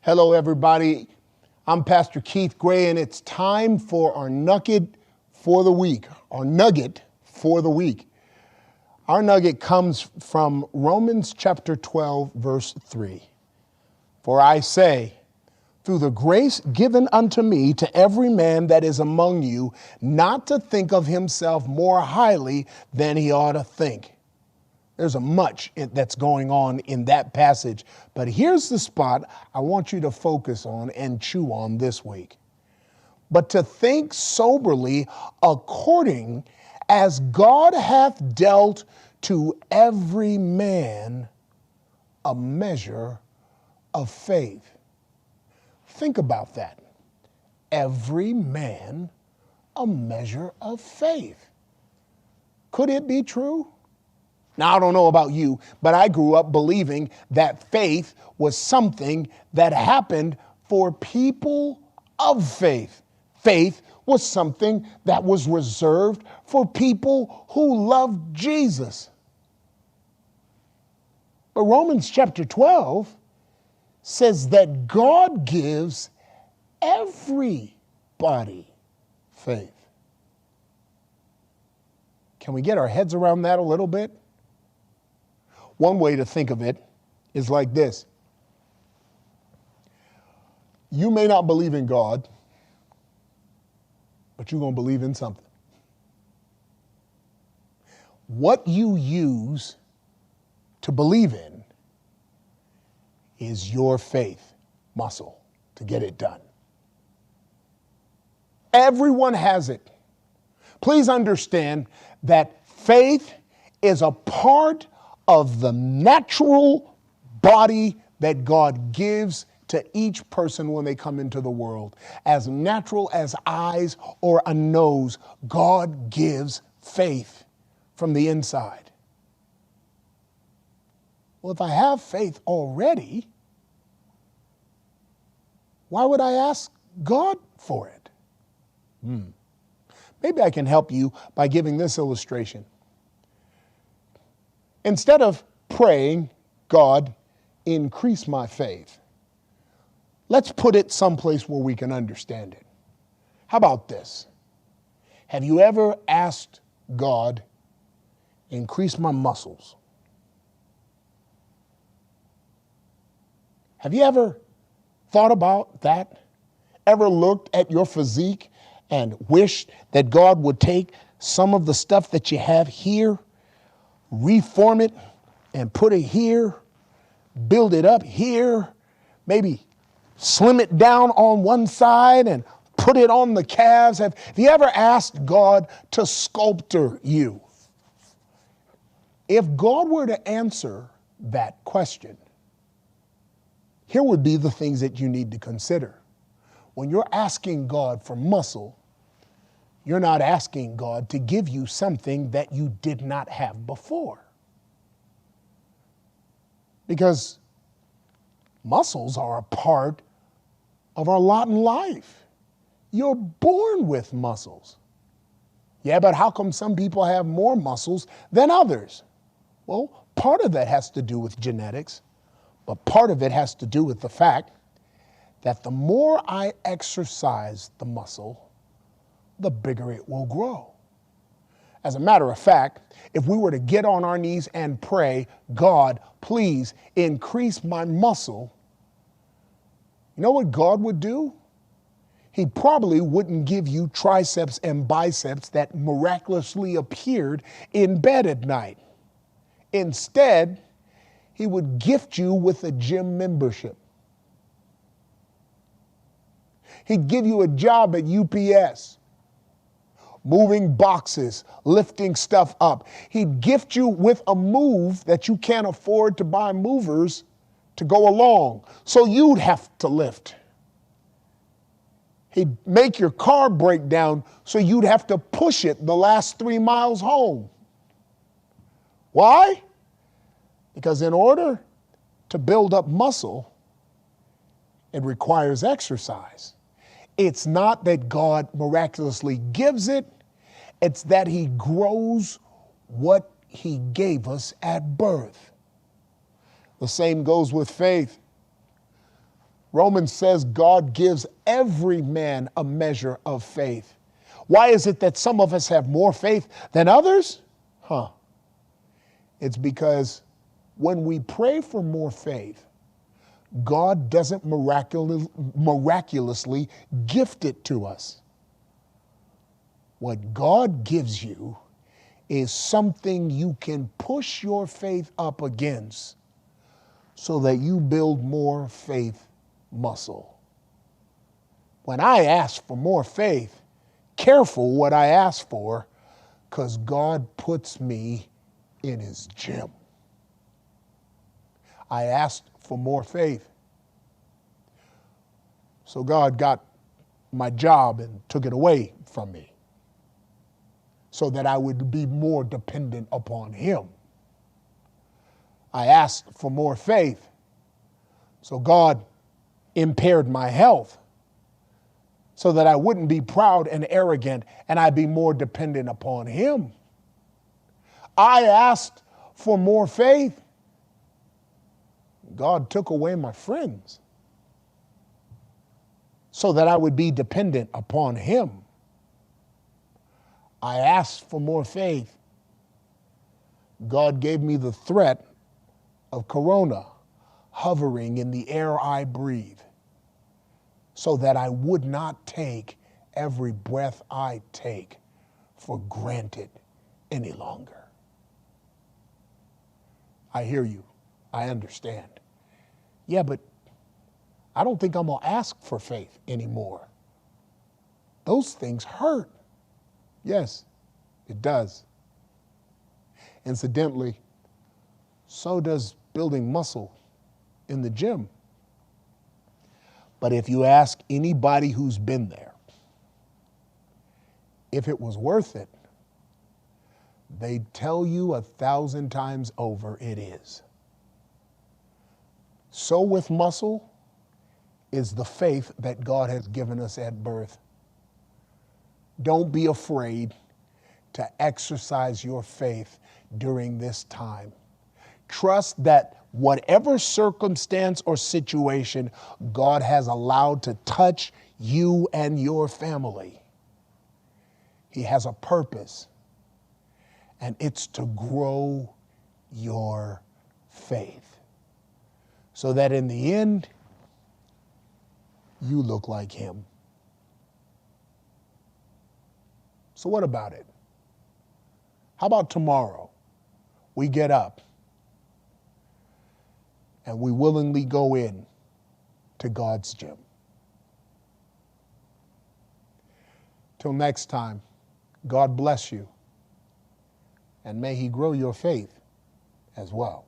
Hello, everybody. I'm Pastor Keith Gray, and it's time for our Nugget for the week. Our Nugget for the week. Our Nugget comes from Romans chapter 12, verse 3. For I say, through the grace given unto me, to every man that is among you, not to think of himself more highly than he ought to think. There's a much that's going on in that passage, but here's the spot I want you to focus on and chew on this week. But to think soberly according as God hath dealt to every man a measure of faith. Think about that. Every man a measure of faith. Could it be true? Now, I don't know about you, but I grew up believing that faith was something that happened for people of faith. Faith was something that was reserved for people who loved Jesus. But Romans chapter 12 says that God gives everybody faith. Can we get our heads around that a little bit? One way to think of it is like this. You may not believe in God, but you're going to believe in something. What you use to believe in is your faith muscle to get it done. Everyone has it. Please understand that faith is a part of the natural body that God gives to each person when they come into the world. As natural as eyes or a nose, God gives faith from the inside. Well, if I have faith already, why would I ask God for it? Maybe I can help you by giving this illustration. Instead of praying, God, increase my faith, let's put it someplace where we can understand it. How about this? Have you ever asked God, increase my muscles? Have you ever thought about that? Ever looked at your physique and wished that God would take some of the stuff that you have here, reform it and put it here, build it up here, maybe slim it down on one side and put it on the calves? Have you ever asked God to sculpture you? If God were to answer that question, here would be the things that you need to consider. When you're asking God for muscle, you're not asking God to give you something that you did not have before. Because muscles are a part of our lot in life. You're born with muscles. Yeah, but how come some people have more muscles than others? Well, part of that has to do with genetics, but part of it has to do with the fact that the more I exercise the muscle, the bigger it will grow. As a matter of fact, if we were to get on our knees and pray, God, please increase my muscle, you know what God would do? He probably wouldn't give you triceps and biceps that miraculously appeared in bed at night. Instead, he would gift you with a gym membership. He'd give you a job at UPS, moving boxes, lifting stuff up. He'd gift you with a move that you can't afford to buy movers to go along, so you'd have to lift. He'd make your car break down so you'd have to push it the last 3 miles home. Why? Because in order to build up muscle, it requires exercise. It's not that God miraculously gives it, it's that he grows what he gave us at birth. The same goes with faith. Romans says God gives every man a measure of faith. Why is it that some of us have more faith than others? It's because when we pray for more faith, God doesn't miraculously gift it to us. What God gives you is something you can push your faith up against so that you build more faith muscle. When I ask for more faith, careful what I ask for, because God puts me in his gym. I asked for more faith. So God got my job and took it away from me so that I would be more dependent upon him. I asked for more faith. So God impaired my health so that I wouldn't be proud and arrogant and I'd be more dependent upon him. I asked for more faith. God took away my friends so that I would be dependent upon him. I asked for more faith. God gave me the threat of corona hovering in the air I breathe so that I would not take every breath I take for granted any longer. I hear you. I understand. Yeah, but I don't think I'm going to ask for faith anymore. Those things hurt. Yes, it does. Incidentally, so does building muscle in the gym. But if you ask anybody who's been there, if it was worth it, they'd tell you 1,000 times over it is. So with muscle is the faith that God has given us at birth. Don't be afraid to exercise your faith during this time. Trust that whatever circumstance or situation God has allowed to touch you and your family, he has a purpose, and it's to grow your faith so that in the end, you look like him. So what about it? How about tomorrow? We get up and we willingly go in to God's gym. Till next time, God bless you, and may he grow your faith as well.